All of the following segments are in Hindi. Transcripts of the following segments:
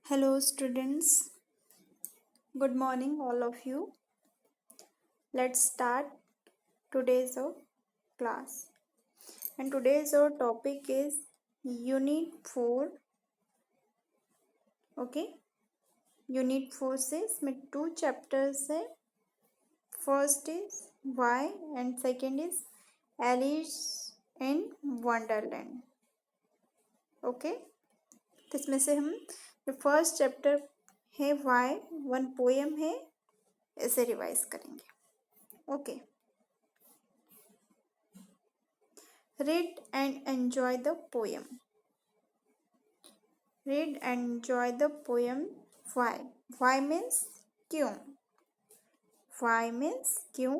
Hello, students. Good morning, all of you. Let's start today's class. And today's topic is Unit 4. Okay. Unit 4 से इसमें 2 chapters है. First is Why and second is Alice in Wonderland. Okay. तो इसमें से हम जो फर्स्ट चैप्टर है Why, वन पोएम है, इसे रिवाइज करेंगे. Okay. Read and enjoy the poem. Read and enjoy the poem. Why? Why means क्यों. Why means क्यों.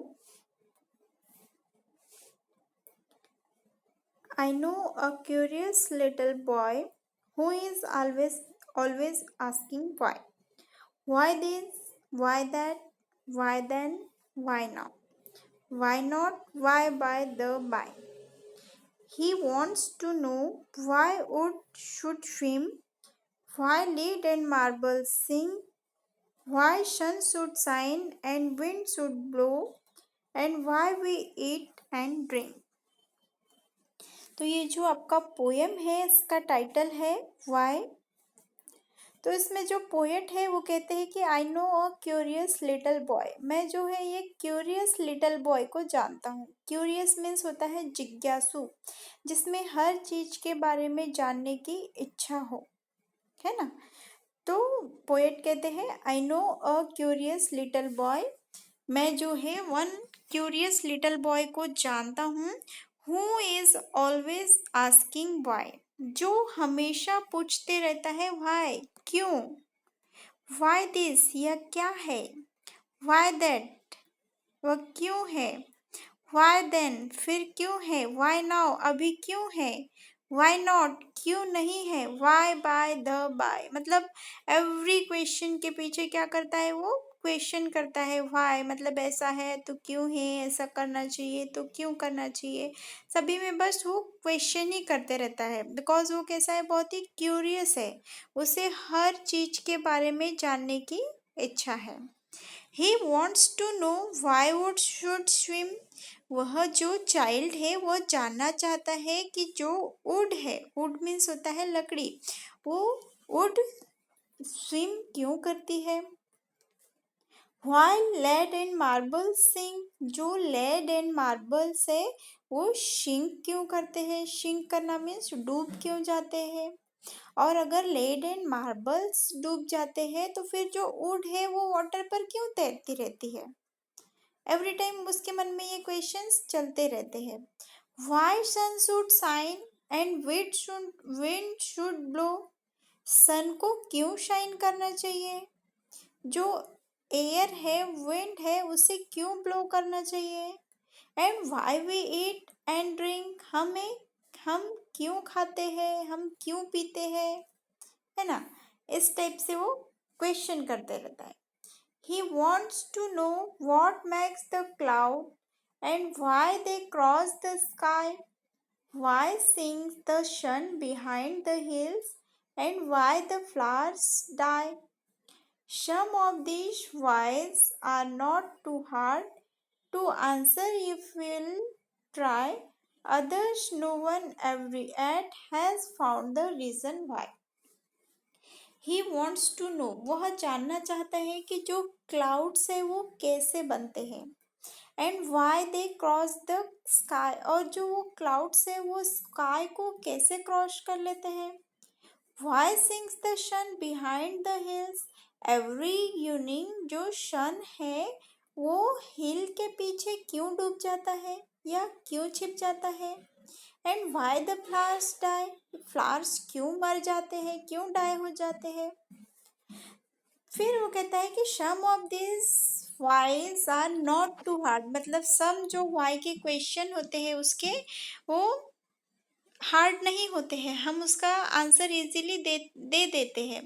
I know a curious little boy who is always asking why. Why this? Why that? Why then? Why now? Why not? Why by the by? He wants to know why wood should swim, why lead and marble sing, why sun should shine and wind should blow, and why we eat and drink. तो ये जो आपका पोएम है इसका टाइटल है वाई. तो इसमें जो पोएट है वो कहते हैं कि I know a curious little boy. मैं जो है ये क्यूरियस लिटिल बॉय को जानता हूँ. क्यूरियस मीन्स होता है जिज्ञासु, जिसमें हर चीज के बारे में जानने की इच्छा हो, है ना. तो पोएट कहते हैं I know a curious little boy. मैं जो है वन क्यूरियस लिटिल बॉय को जानता हूँ. Who is always asking why, जो हमेशा पूछते रहता है वाई, क्यों. वाई दिस, यह क्या है. वाई दैट, वह क्यों है. वाई देन, फिर क्यों है. वाई नाउ, अभी क्यों है. वाई नॉट, क्यों नहीं है. वाई बाय द बाय, मतलब एवरी क्वेश्चन के पीछे क्या करता है, वो क्वेश्चन करता है. वाई मतलब ऐसा है तो क्यों है, ऐसा करना चाहिए तो क्यों करना चाहिए. सभी में बस वो क्वेश्चन ही करते रहता है. बिकॉज वो कैसा है, बहुत ही क्यूरियस है. उसे हर चीज के बारे में जानने की इच्छा है. He wants to know why wood should swim. वह जो चाइल्ड है वह जानना चाहता है कि जो वुड है, वुड मीन्स होता है लकड़ी, वो वुड स्विम क्यों करती है. Why lead and marble sing, जो लेड एंड मार्बल्स है वो सिंक क्यों करते हैं. सिंक करना मीन्स डूब क्यों जाते हैं. और अगर लेड एंड मार्बल्स डूब जाते हैं तो फिर जो वुड है वो वाटर पर क्यों तैरती रहती है. एवरी टाइम उसके मन में ये क्वेश्चंस चलते रहते हैं. Why sun should shine and wind should blow. Sun को क्यों शाइन करना चाहिए. जो एयर है, विंड है, उसे क्यों ब्लो करना चाहिए. And why we eat and drink, हम क्यों खाते हैं, हम क्यों पीते हैं, है ना. इस टाइप से वो क्वेश्चन करते रहता है. He wants to know what makes the cloud and why they cross the sky. Why sings the sun behind the hills and why the flowers die. Some of these whys are not too hard to answer if we'll try. Others no one ever yet has found the reason why. He wants to know, वह जानना चाहता है कि जो क्लाउड्स है वो कैसे बनते हैं. And why they cross the sky, और जो वो क्लाउड्स है वो स्काई को कैसे क्रॉस कर लेते हैं. Why sings the sun behind the hills. Every evening जो सन है वो हिल के पीछे क्यों डूब जाता है या क्यों छिप जाता है. And why the flowers die, flowers क्यों मर जाते हैं, क्यों डाई हो जाते हैं. फिर वो कहता है कि some of this whys are not too hard, मतलब सम जो वाई के क्वेश्चन होते हैं उसके वो हार्ड नहीं होते हैं, हम उसका आंसर इजीली दे देते हैं.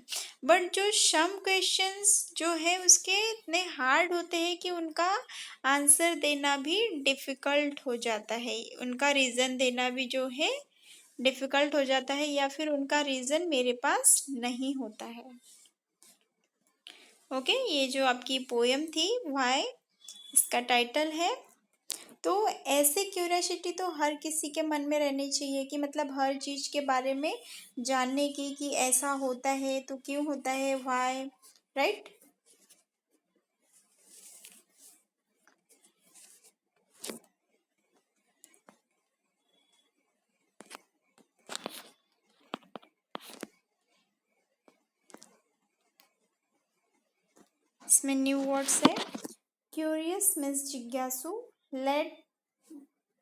बट जो सम क्वेश्चंस जो है उसके इतने हार्ड होते हैं कि उनका आंसर देना भी डिफ़िकल्ट हो जाता है, उनका रीज़न देना भी जो है डिफ़िकल्ट हो जाता है, या फिर उनका रीज़न मेरे पास नहीं होता है. ओके, ये जो आपकी पोएम थी व्हाई, इसका टाइटल है। तो ऐसे क्यूरियोसिटी तो हर किसी के मन में रहनी चाहिए कि मतलब हर चीज़ के बारे में जानने की, कि ऐसा होता है तो क्यों होता है, व्हाई, राइट। इसमें न्यू वर्ड्स है। क्यूरियस मीन्स जिज्ञासु, लेड,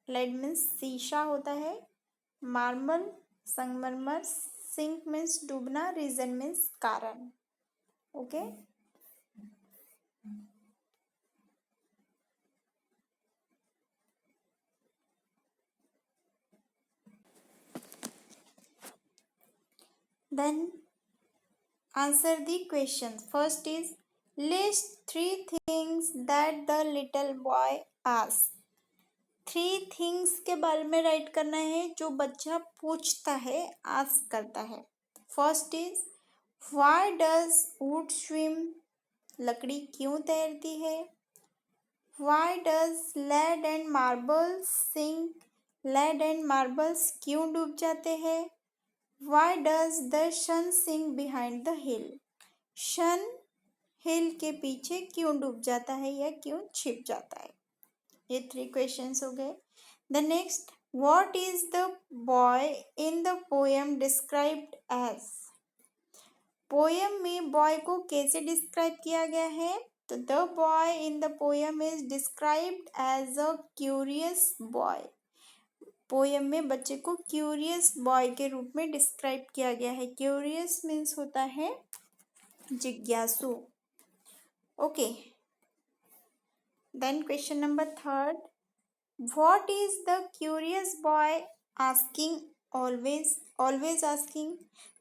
लेड मीन्स शीशा होता है, मार्बल संगमरमर, सिंक मीन्स डूबना, रीजन मीन्स कारण। Okay, then answer the questions. First is list three things that the little boy asked. Three things के बारे में राइट करना है जो बच्चा पूछता है, आस्क करता है। First is why does wood swim, लकड़ी क्यों तैरती है। Why does lead and marbles sink, lead and marbles क्यों डूब जाते हैं। Why does the sun sink behind the hill, sun hill के पीछे क्यों डूब जाता है या क्यों छिप जाता है। ये थ्री क्वेश्चंस हो गए। The next, what is the boy in the poem described as, poem में बॉय को कैसे डिस्क्राइब किया गया है। तो the boy in the poem is described as a curious boy, poem में बच्चे को क्यूरियस बॉय के रूप में डिस्क्राइब किया गया है। क्यूरियस मीन्स होता है जिज्ञासु। Okay, then question number third, what is the curious boy asking always, always asking,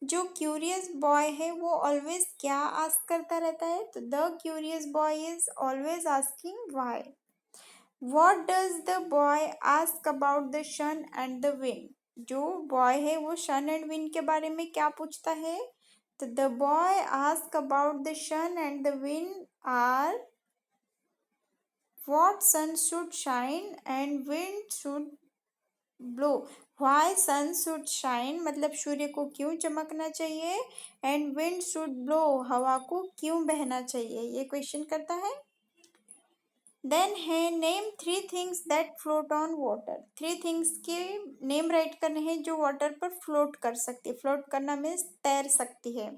जो क्यूरियस बॉय है वो ऑलवेज क्या आस्क करता रहता है। तो the curious boy is always asking why. What does the boy ask about the sun and the wind, जो बॉय है वो सन एंड विंड के बारे में क्या पूछता है। तो the boy ask about the sun and the wind are what sun should shine and wind should blow, why sun should shine मतलब सूर्य को क्यों चमकना चाहिए, and wind should blow हवा को क्यों बहना चाहिए, ये क्वेश्चन करता है। देन है name three things that float on water, three things के नेम राइट करने हैं जो वाटर पर फ्लोट कर सकती है, फ्लोट करना मीन्स तैर सकती है।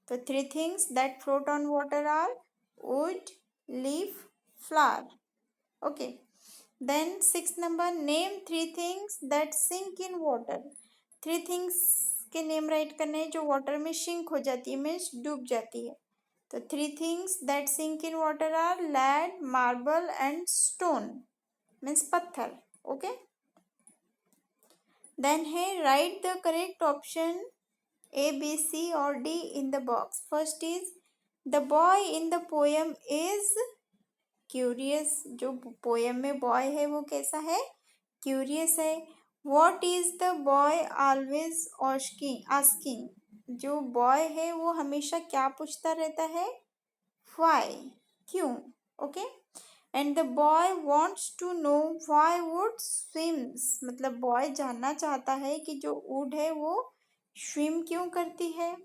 तो three things that float on water are wood, leaf, flower. Okay, then six number, name three things that sink in water, three things के नेम राइट करने हैं जो वाटर में सिंक हो जाती है, मीन्स डूब जाती है। तो three things that sink in water are lead, marble and stone, means पत्थर। ओके, देन है write the correct option A, B, C और D in the box. First is the boy in the poem is curious, जो पोएम में बॉय है वो कैसा है, क्यूरियस है। What is the boy always asking, जो बॉय है वो हमेशा क्या पूछता रहता है, व्हाई, क्यों। Okay, and the boy wants to know why wood swims, मतलब बॉय जानना चाहता है कि जो वुड है वो स्विम क्यों करती है।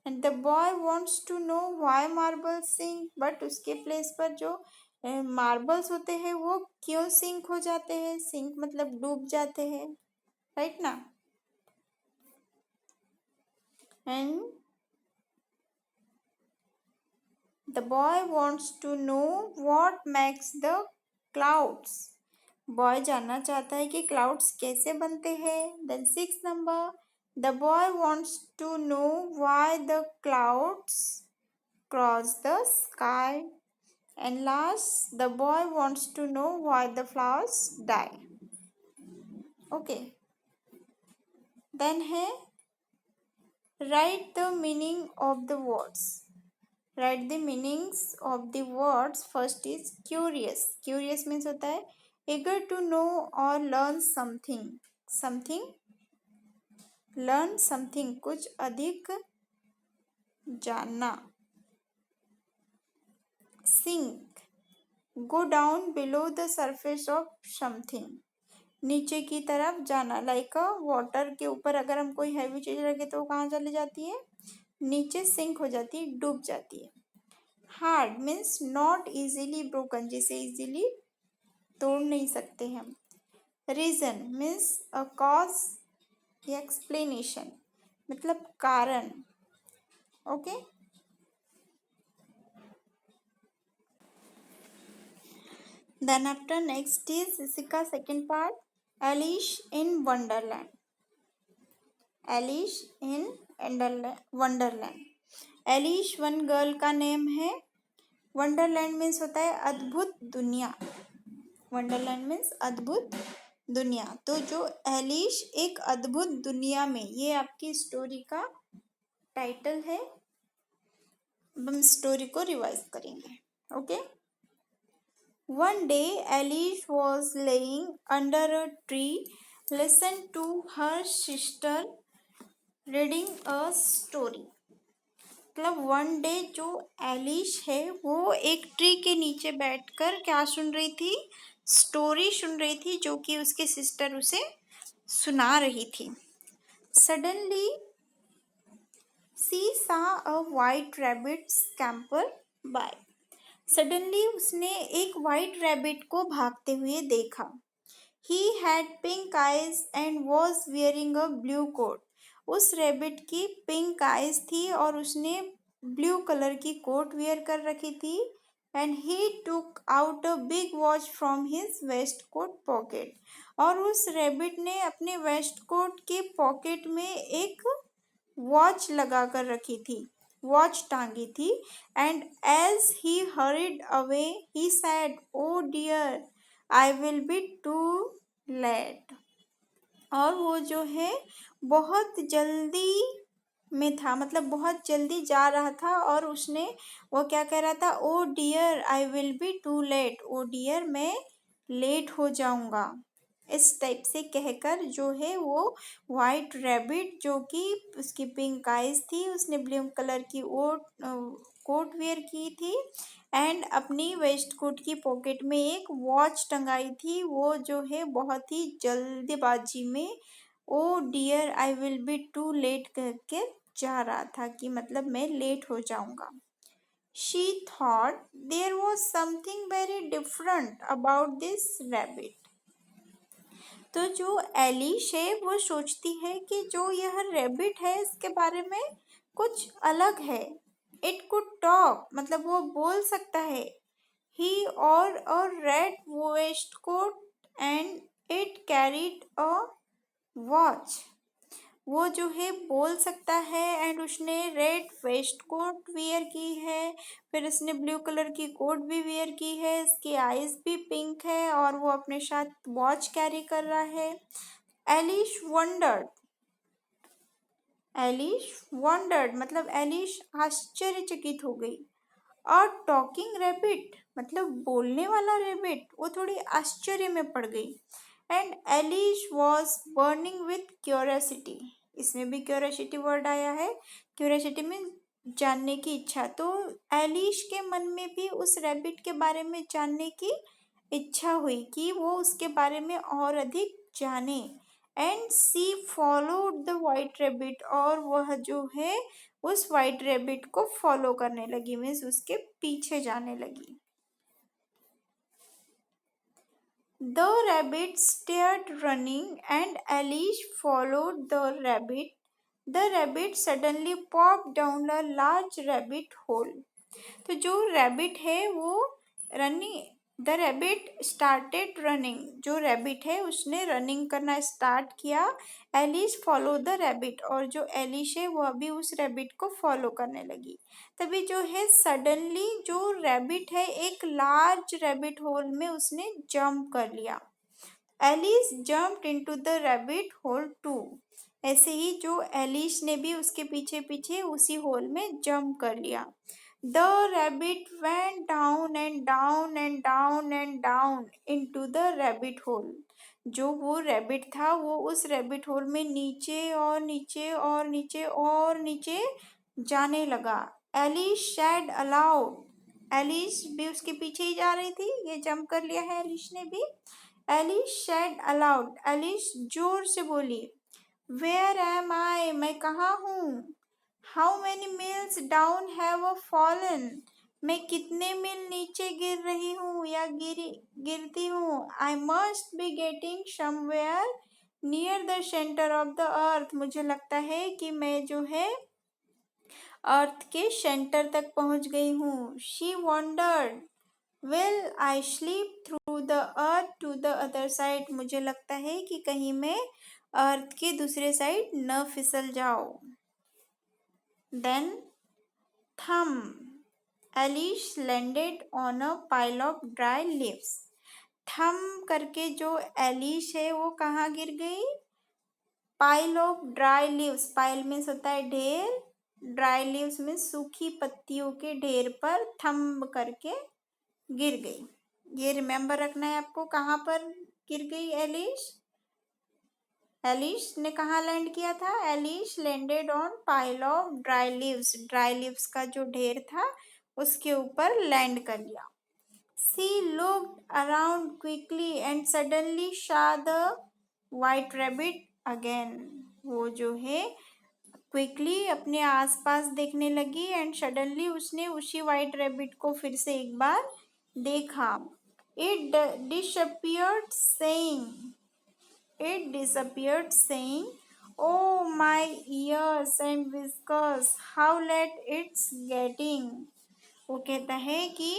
And the boy wants to know why marble sink, but उसके प्लेस पर जो मार्बल्स होते हैं वो क्यों सिंक हो जाते हैं, सिंक मतलब डूब जाते हैं, राइट ना। And the boy wants to know what makes the clouds, boy जानना चाहता है कि क्लाउड्स कैसे बनते हैं। Then six number, the boy wants to know why the clouds cross the sky, and last the boy wants to know why the flowers die. Okay, then है write the meaning of the words, write the meanings of the words। first is curious, curious means होता है eager to know or learn something, something, learn something कुछ अधिक जानना। Sink, go down below the surface of something, नीचे की तरफ जाना। लाइक वाटर के ऊपर अगर हम कोई हैवी चीज रखें तो वो कहाँ चली जाती है, नीचे सिंक हो जाती है, डूब जाती है। Hard means not easily broken, जिसे इजीली तोड़ नहीं सकते हम। रीजन मीन्स अ कॉज या एक्सप्लेनेशन, मतलब कारण। Okay, then after next is इसका second part, Alice in Wonderland. Alice in Wonderland, Alice one girl का नेम है। वंडरलैंड मीन्स होता है अद्भुत दुनिया, वंडरलैंड मीन्स अद्भुत दुनिया। तो जो एलिश एक अद्भुत दुनिया में, ये आपकी स्टोरी का टाइटल है। हम स्टोरी को रिवाइज करेंगे। Okay, one day Alice was laying under a tree, listen to her sister reading a story. मतलब वन डे जो एलिश है वो एक ट्री के नीचे बैठकर क्या सुन रही थी, स्टोरी सुन रही थी, जो कि उसके सिस्टर उसे सुना रही थी। Suddenly she saw a white rabbit scamper by, suddenly उसने एक वाइट रैबिट को भागते हुए देखा। He had pink eyes and was wearing a blue coat, उस रैबिट की पिंक आइज थी और उसने ब्लू कलर की कोट वियर कर रखी थी। And he took out a big watch from his waistcoat pocket, और उस रैबिट ने अपने वेस्ट कोट के पॉकेट में एक वॉच लगा कर रखी थी, वॉच टांगी थी। And as he hurried away he said, oh dear I will be too late, और वो जो है बहुत जल्दी में था, मतलब बहुत जल्दी जा रहा था, और उसने वो क्या कह रहा था, oh dear I will be too late, oh dear मैं लेट हो जाऊंगा। इस टाइप से कहकर जो है वो वाइट रैबिट, जो कि उसकी पिंक आइज थी, उसने ब्लू कलर की कोट वेयर की थी एंड अपनी वेस्ट कोट की पॉकेट में एक वॉच टंगाई थी, वो जो है बहुत ही जल्दबाजी में oh dear I will be too late करके जा रहा था, कि मतलब मैं लेट हो जाऊंगा। She thought there was something very different about this rabbit, तो जो एलिश है वो सोचती है कि जो यह रैबिट है इसके बारे में कुछ अलग है। इट कुड टॉक, मतलब वो बोल सकता है। He wore a red waistcoat and it carried a watch, वो जो है बोल सकता है एंड उसने रेड वेस्ट कोट वियर की है, फिर उसने ब्लू कलर की कोट भी वियर की है, इसकी आईज भी पिंक है और वो अपने साथ वॉच कैरी कर रहा है। एलिश वंडर्ड, एलिश वंडर्ड मतलब एलिश आश्चर्यचकित हो गई। और टॉकिंग रैबिट मतलब बोलने वाला रैबिट, वो थोड़ी आश्चर्य में पड़ गई। And Eilish was burning with curiosity, इसमें भी क्यूरियोसिटी वर्ड आया है। क्यूरियोसिटी में जानने की इच्छा, तो एलिश के मन में भी उस रैबिट के बारे में जानने की इच्छा हुई कि वो उसके बारे में और अधिक जाने। And she followed the white rabbit, और वह जो है उस वाइट रैबिट को फॉलो करने लगी, मीन्स उसके पीछे जाने लगी। The rabbit stared running and Eilish followed the rabbit, the rabbit suddenly pop down a large rabbit hole, तो जो रैबिट है वो running, the rabbit started running, जो रैबिट है उसने रनिंग करना स्टार्ट किया। एलिश फॉलो द रैबिट, और जो एलिश है वो अभी उस रैबिट को फॉलो करने लगी। तभी जो है सडनली जो रैबिट है एक लार्ज रैबिट होल में उसने जंप कर लिया। Alice jumped into the rabbit hole too, ऐसे ही जो एलिश ने भी उसके पीछे पीछे उसी होल में जंप कर लिया। The rabbit went down and down and down and down into the rabbit whole, जो वो रैबिट था वो उस रैबिट होल में नीचे और नीचे और नीचे और नीचे जाने लगा। एलिश सैड अलाउड, एलिस भी उसके पीछे ही जा रही थी, ये जंप कर लिया है एलिस ने भी। एलिस शेड अलाउड, एलिस जोर से बोली, वेयर एम आई, मैं कहाँ हूँ? How many meals down have fallen, मैं कितने मील नीचे गिर रही हूँ या गिरती हूँ। I must be getting somewhere near the centre of the earth, मुझे लगता है कि मैं जो है अर्थ के सेंटर तक पहुंच गई हूँ। She wondered, will I sleep through the earth to the other side, मुझे लगता है कि कहीं मैं अर्थ के दूसरे साइड न फिसल जाओ। Then thump, Alice landed on a pile of dry leaves, thump करके जो एलिस है वो कहाँ गिर गई? Pile of dry leaves, pile means होता है ढेर, ड्राई लीव्स में सूखी पत्तियों के ढेर पर थम करके गिर गई। ये रिमेम्बर रखना है आपको, कहाँ पर गिर गई एलिस? एलिस ने कहाँ लैंड किया था? Alice landed on pile of dry leaves, dry leaves का जो ढेर था उसके ऊपर लैंड कर लिया। She looked around quickly and suddenly saw the white rabbit again. वो जो है क्विकली अपने आसपास देखने लगी एंड सडनली उसने उसी वाइट रैबिट को फिर से एक बार देखा। It disappeared saying, it disappeared saying, oh my ears and whiskers, how late it's getting. वो कहता है कि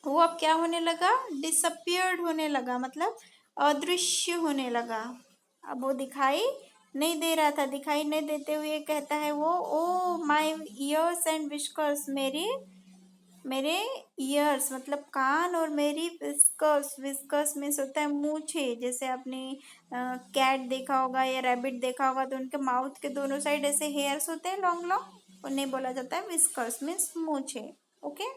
वो अब क्या होने लगा? डिसअपियर्ड होने लगा, मतलब अदृश्य होने लगा। अब वो दिखाई नहीं दे रहा था, दिखाई नहीं देते हुए कहता है वो, oh my years and whiskers, मेरे ईयर्स मतलब कान और मेरी विस्कर्स, विस्कर्स मीन्स होता है मूछे, जैसे आपने कैट देखा होगा या रैबिट देखा होगा तो उनके माउथ के दोनों साइड ऐसे हेयर्स होते हैं लॉन्ग लॉन्ग, उन्हें बोला जाता है विस्कर्स मीन्स मूछे। Okay.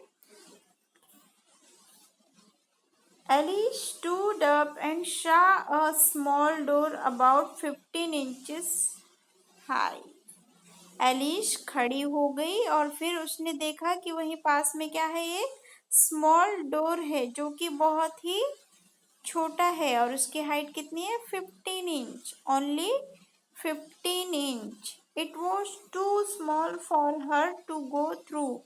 Alice stood up and saw a small door about 15 inches high. Alice खड़ी हो गई और फिर उसने देखा कि वहीं पास में क्या है, एक स्मॉल डोर है जो कि बहुत ही छोटा है और उसकी हाइट कितनी है? 15 inch, only 15 inch. It was too small for her to go through,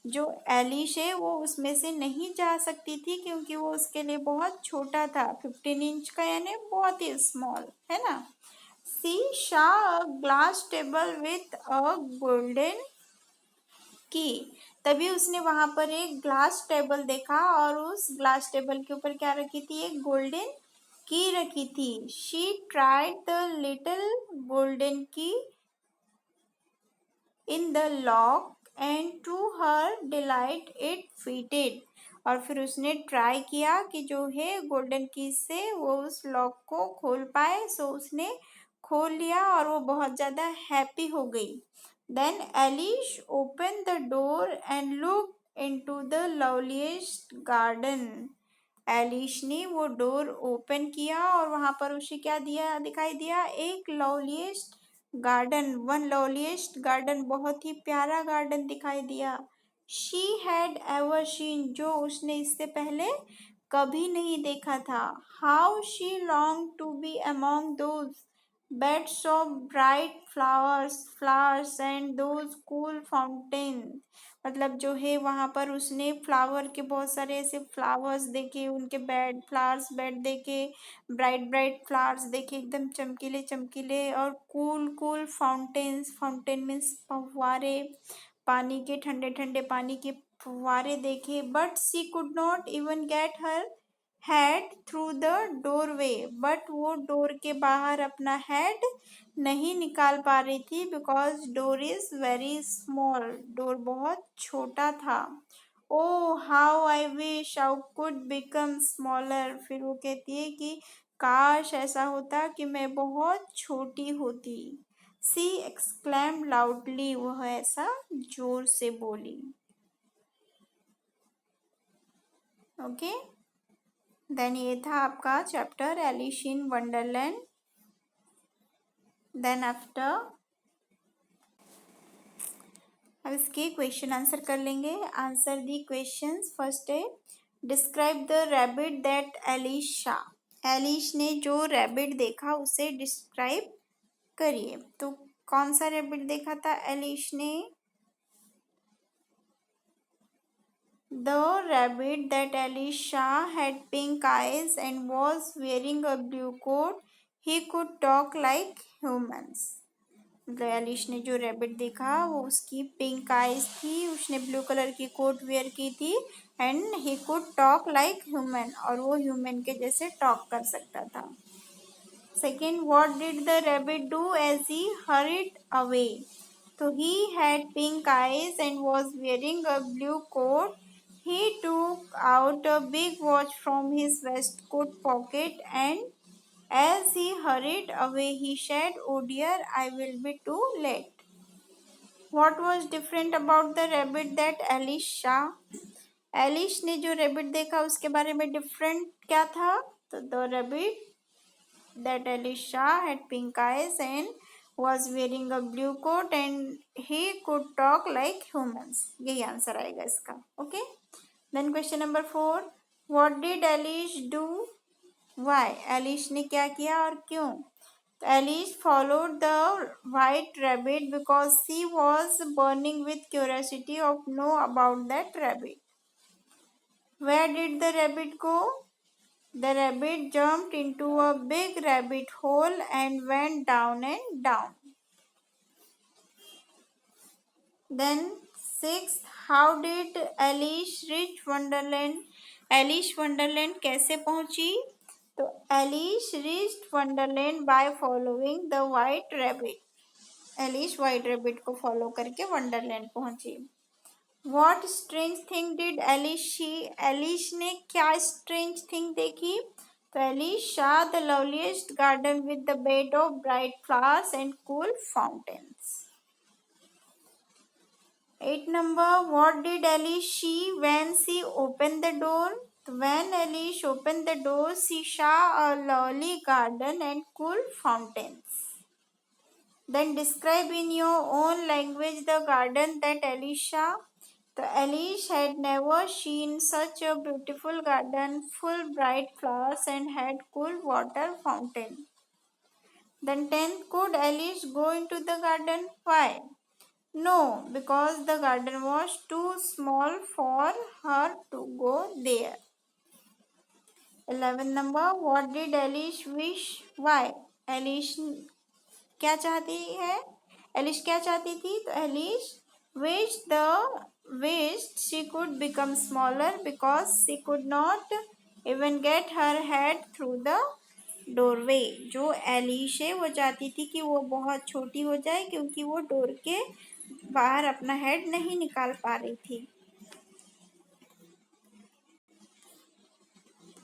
जो एलिश है वो उसमें से नहीं जा सकती थी क्योंकि वो उसके लिए बहुत छोटा था। 15 इंच का यानी बहुत ही स्मॉल है ना। She saw a glass table with a golden key, तभी उसने वहां पर एक ग्लास टेबल देखा और उस ग्लास टेबल के ऊपर क्या रखी थी? एक गोल्डन की रखी थी। She tried the little golden key in the lock and to her delight it fitted, और फिर उसने ट्राई किया कि जो है गोल्डन की से वो उस लॉक को खोल पाए, सो उसने खोल लिया और वो बहुत ज़्यादा हैप्पी हो गई। Then Alice open the door and look into the loveliest garden, Alice ने वो डोर ओपन किया और वहां पर उसे क्या दिया दिखाई दिया? एक loveliest garden, one loveliest garden, बहुत ही प्यारा गार्डन दिखाई दिया। शी हैड एवर सीन, जो उसने इससे पहले कभी नहीं देखा था। How she long to be among those beds of bright flowers and those cool fountain, मतलब जो है वहां पर उसने फ्लावर के बहुत सारे ऐसे फ्लावर्स देखे, उनके बेड देखे, ब्राइट ब्राइट फ्लावर्स देखे एकदम चमकीले चमकीले, और cool cool fountains, fountain means फव्वारे, पानी के ठंडे ठंडे पानी के फव्वारे देखे। But she could not even get her head through the doorway, but वो डोर के बाहर अपना हेड नहीं निकाल पा रही थी because door is very small, door बहुत छोटा था। Oh how I wish I could become smaller, फिर वो कहती है कि काश ऐसा होता कि मैं बहुत छोटी होती। सी एक्सक्लेम लाउडली, वह ऐसा जोर से बोली। ओके, देन ये था आपका chapter Alice in Wonderland. Then after अब इसके क्वेश्चन आंसर कर लेंगे। Answer the questions. फर्स्ट है describe the rabbit that Alice saw. Alice ने जो रैबिट देखा उसे डिस्क्राइब करिए। तो कौन सा रैबिट देखा था एलिश ने? The rabbit that Elisha had pink eyes and was wearing a blue coat. He could talk like humans. मतलब एलिश ने जो रैबिट देखा वो उसकी पिंक आईज थी, उसने ब्लू कलर की कोट वेयर की थी and he could talk like human, और वो ह्यूमन के जैसे टॉक कर सकता था। Second, what did the rabbit do as he hurried away? तो he had pink eyes and was wearing a blue coat. He took out a big watch from his waistcoat pocket and as he hurried away he said, "Oh dear, I will be too late." What was different about the rabbit that Alice saw? Eilish ने जो रैबिट देखा उसके बारे में डिफरेंट क्या था? तो the rabbit that Elisha had pink eyes and was wearing a blue coat and he could talk like humans. यही आंसर आएगा इसका। Okay, then question number 4, what did Alice do? Why? Alice ने क्या किया और क्यों? तो Alice followed the white rabbit because she was burning with curiosity of know about that rabbit. Where did the rabbit go? The rabbit jumped into a big rabbit hole and went down and down. Then sixth, how did Alice reach Wonderland? Alice Wonderland कैसे पहुंची? तो Alice reached Wonderland by following the white rabbit. Alice white rabbit को follow करके Wonderland पहुंची। What strange thing did Alice see? Alice ने क्या strange thing देखी? तो Alice saw the loveliest garden with the bed of bright flowers and cool fountains. 8 number, what did Alice see when she opened the door? तो when Alice opened the door, she saw a lovely garden and cool fountains. Then describe in your own language the garden that Alice saw. तो Alice had never seen such a beautiful garden, full bright flowers and had cool water fountain. Then 10th, could Alice go into the garden? Why? No, because the garden was too small for her to go there. 11th number, what did Alice wish? Why? Alice क्या चाहती है? Alice क्या चाहती थी? तो Alice wished she could become smaller because she could not even get her head through the doorway. जो एलिश है वो चाहती थी कि वो बहुत छोटी हो जाए क्योंकि वो डोर के बाहर अपना हेड नहीं निकाल पा रही थी।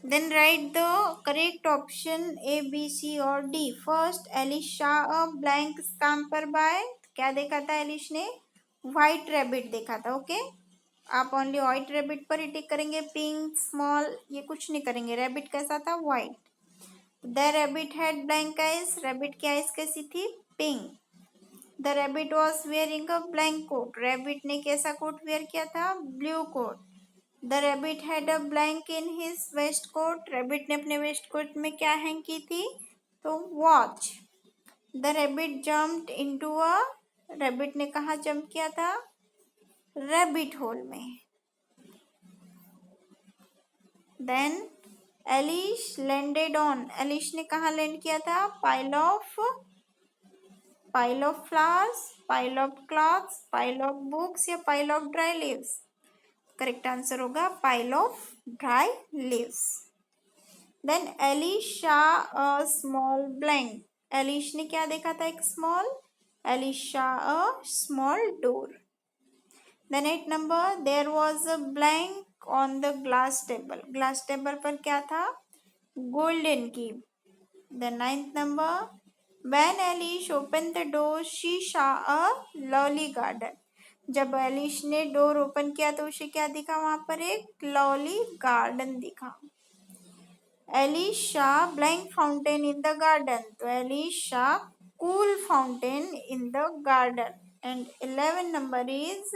Then write the correct option A, B, C और D. First, Alice saw a blank scamper by. क्या देखा था एलिश ने? व्हाइट रैबिट देखा था। ओके, आप ओनली व्हाइट रैबिट पर ही टिक करेंगे, पिंक, स्मॉल ये कुछ नहीं करेंगे। रैबिट कैसा था? White. The rabbit had blank eyes. Rabbit की आइज कैसी थी? Pink. The rabbit was wearing a blank coat. Rabbit ने कैसा कोट वेयर किया था? Blue coat. The rabbit had a blank in his waistcoat. Rabbit ने अपने वेस्ट कोट में क्या हैंग की थी? तो watch. The rabbit jumped into a. Rabbit ने कहाँ जंप किया था? रैबिट होल में। Then Alice landed on. Alice ने कहाँ लैंड किया था? Pile of flowers, pile of clothes, pile of books या pile of dry leaves? Correct answer होगा pile of dry leaves. Then Alice saw a small blank. Alice ने क्या देखा था? एक small. Alice saw a small door. Then 8 number, there was a blank on the glass table. Glass table पर क्या था? Golden key. Then 9th number, when Alice open the door she saw a lovely garden. जब एलिश ने डोर ओपन किया तो उसे क्या दिखा? वहां पर एक लवली गार्डन दिखा। Alice saw blank fountain in the garden. तो Alice saw cool fountain in the garden. And 11 number is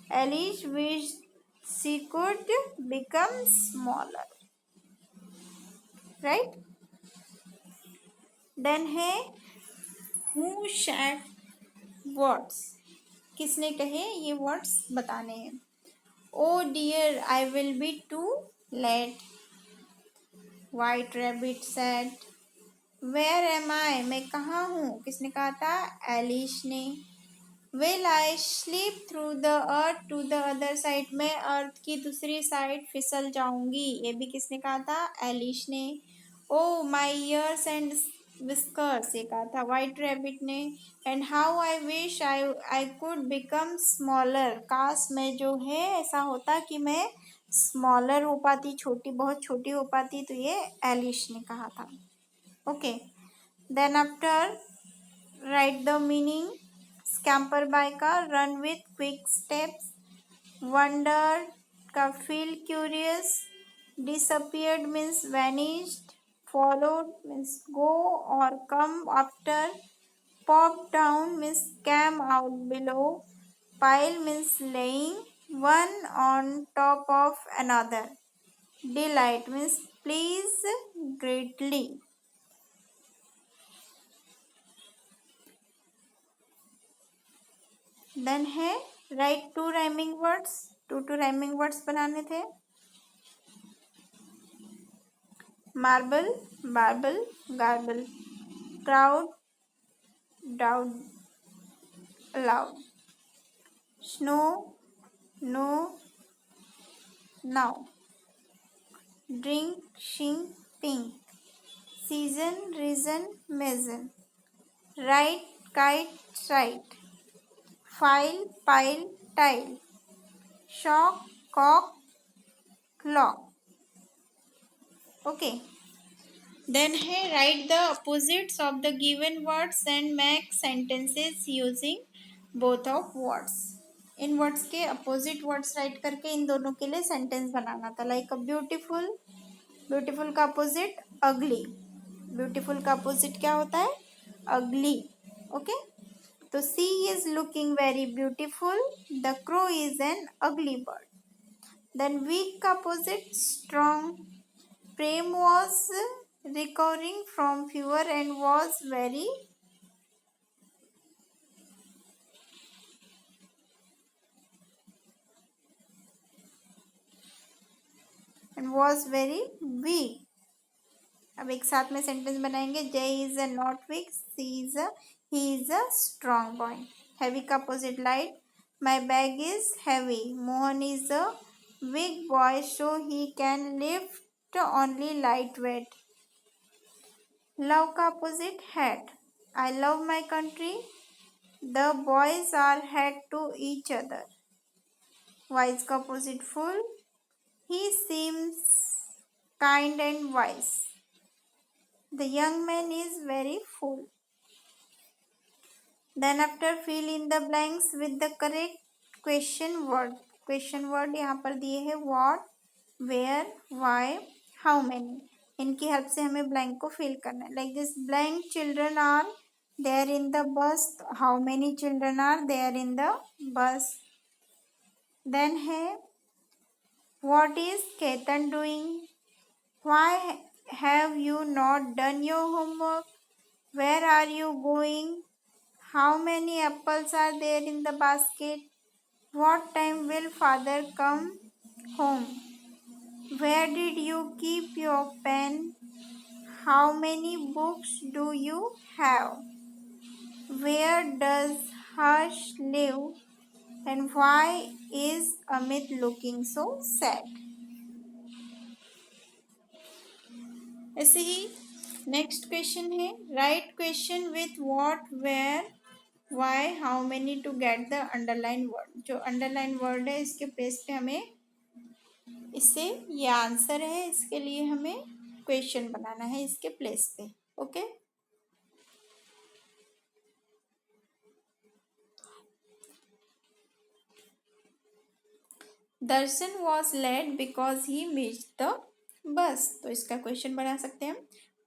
Alice wished she could become smaller. Right? Then है who said words. किसने कहे ये वर्ड्स बताने हैं. Oh dear, I will be too late. White rabbit said. Where am I? मैं कहाँ हूँ? किसने कहा था? एलिश ने. Will I slip through the earth to the other side? मैं अर्थ की दूसरी साइड फिसल जाऊंगी. ये भी किसने कहा था? एलिश ने. Oh my ears and whiskers, ये कहा था व्हाइट रैबिट ने. And how I wish I could become smaller. काश मैं जो है ऐसा होता कि मैं स्मॉलर हो पाती, छोटी, बहुत छोटी हो पाती. तो ये एलिश ने कहा था. Okay. Then after write the meaning. Scamper by car, run with quick steps. Wonder का feel curious. Disappeared means vanished. Followed means go or come after. Pop down means came out below. Pile means laying one on top of another. Delight means please greatly. Then है write two rhyming words. Two rhyming words बनाने थे. Marble, barble, garble. Crowd, dowd, aloud. Snow, no, now. Drink, shink, pink. Season, reason, mason. Right, kite, write. File, pile, tile. Shock, cock, clock. Okay. Then है write the opposites of the given words and make sentences using both of words. इन वर्ड्स के अपोजिट वर्ड्स राइट करके इन दोनों के लिए सेंटेंस बनाना था. लाइक ब्यूटीफुल, ब्यूटीफुल का अपोजिट अगली. ब्यूटीफुल का अपोजिट क्या होता है? अगली. ओके. तो she is looking very beautiful. The crow is an ugly bird. Then weak का opposite strong. Prem was recovering from fever and was very weak. अब एक साथ में सेंटेंस बनाएंगे. Jai is a not weak, he is a strong boy. Heavy का opposite light. My bag is heavy. Mohan is a weak boy so he can lift only lightweight. Love का opposite hate. I love my country. The boys are hate to each other. Wise का opposite fool. He seems kind and wise. The young man is very fool. Then after fill in the blanks with the correct question word. Question word यहाँ पर दिए हैं what, where, why, how many. इनकी हेल्प से हमें ब्लैंक को फिल करना है. Like this blank children are there in the bus. How many children are there in the bus. Then है what is Ketan doing. Why have you not done your homework. Where are you going. How many apples are there in the basket. What time will father come home. Where did you keep your pen? How many books do you have? Where does Harsh live? And why is Amit looking so sad? ऐसे ही नेक्स्ट क्वेश्चन है write question with what, where, why, how many to get the underline word. जो अंडरलाइन वर्ड है इसके प्लेस पे हमें इससे ये आंसर है, इसके लिए हमें क्वेश्चन बनाना है इसके प्लेस पे. Okay. Darshan was late because he missed the bus. तो इसका क्वेश्चन बना सकते हैं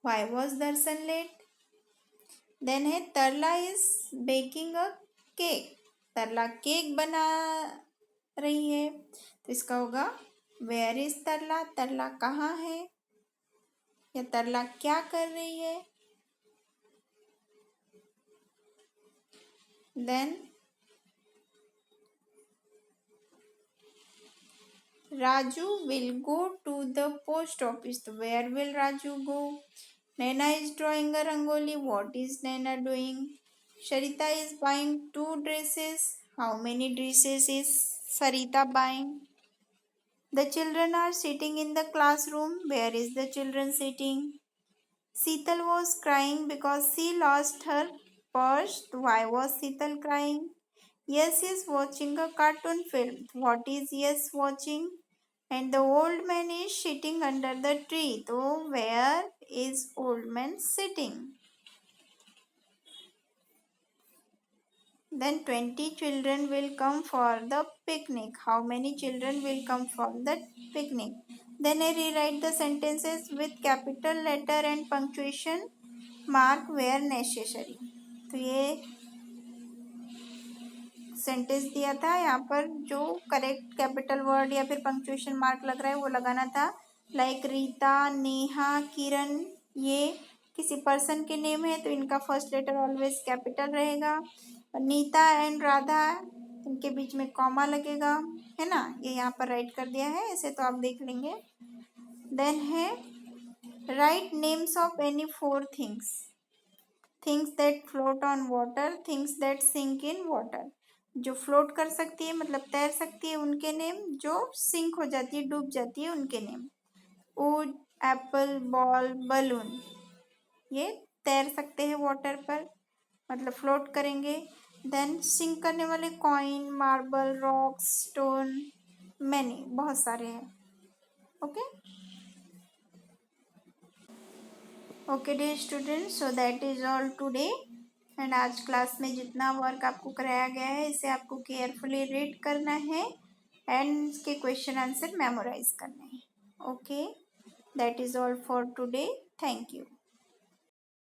why was Darshan late. Then है Tarla is baking a cake. Tarla cake बना रही है, तो इसका होगा वेयर इज तरला, तरला कहाँ है या तरला क्या कर रही है। Then Raju will go to the post office. So where will Raju go? Naina is drawing a rangoli. What is Naina doing? Sharita is buying 2 dresses. How many dresses is Sarita buying? The children are sitting in the classroom. Where is the children sitting? Seetal was crying because she lost her purse. Why was Seetal crying? Yes is watching a cartoon film. What is Yes watching? And the old man is sitting under the tree. So where is old man sitting? Then 20 children will come for the picnic. How many children will come for the picnic? Then I rewrite the sentences with capital letter and punctuation mark where necessary. तो ये सेंटेंस दिया था, यहाँ पर जो करेक्ट कैपिटल वर्ड या फिर पंक्चुएशन मार्क लग रहा है वो लगाना था। लाइक रीता, नेहा, किरण, ये किसी पर्सन के नेम है तो इनका फर्स्ट लेटर ऑलवेज कैपिटल रहेगा। और नीता एंड राधा, इनके बीच में कॉमा लगेगा, है ना। ये यहाँ पर राइट कर दिया है, ऐसे तो आप देख लेंगे। देन है write names of any 4 things. Things that float on water, things that sink in water. जो फ्लोट कर सकती है मतलब तैर सकती है उनके नेम, जो सिंक हो जाती है डूब जाती है उनके name. Would, Apple, ball, balloon, ये तैर सकते हैं वाटर पर मतलब फ्लोट करेंगे। देन सिंक करने वाले coin, marble, rock, stone, many, बहुत सारे हैं। Okay okay dear students, so that is all today. And आज क्लास में जितना वर्क आपको कराया गया है इसे आपको केयरफुली रीड करना है एंड इसके क्वेश्चन आंसर मेमोराइज करने हैं। Okay, that is all for today. Thank you.